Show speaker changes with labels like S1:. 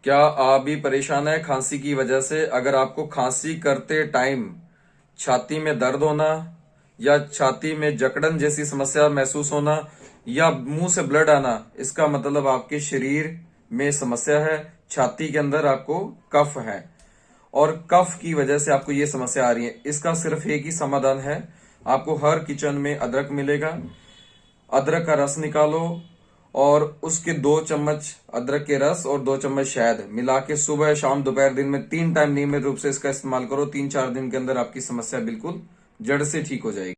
S1: क्या आप भी परेशान है खांसी की वजह से? अगर आपको खांसी करते टाइम छाती में दर्द होना या छाती में जकड़न जैसी समस्या महसूस होना या मुंह से ब्लड आना, इसका मतलब आपके शरीर में समस्या है। छाती के अंदर आपको कफ है और कफ की वजह से आपको ये समस्या आ रही है। इसका सिर्फ एक ही समाधान है। आपको हर किचन में अदरक मिलेगा। अदरक का रस निकालो और उसके 2 चम्मच अदरक के रस और 2 चम्मच शहद मिला के सुबह शाम दोपहर दिन में 3 टाइम नियमित रूप से इसका इस्तेमाल करो। 3-4 दिन के अंदर आपकी समस्या बिल्कुल जड़ से ठीक हो जाएगी।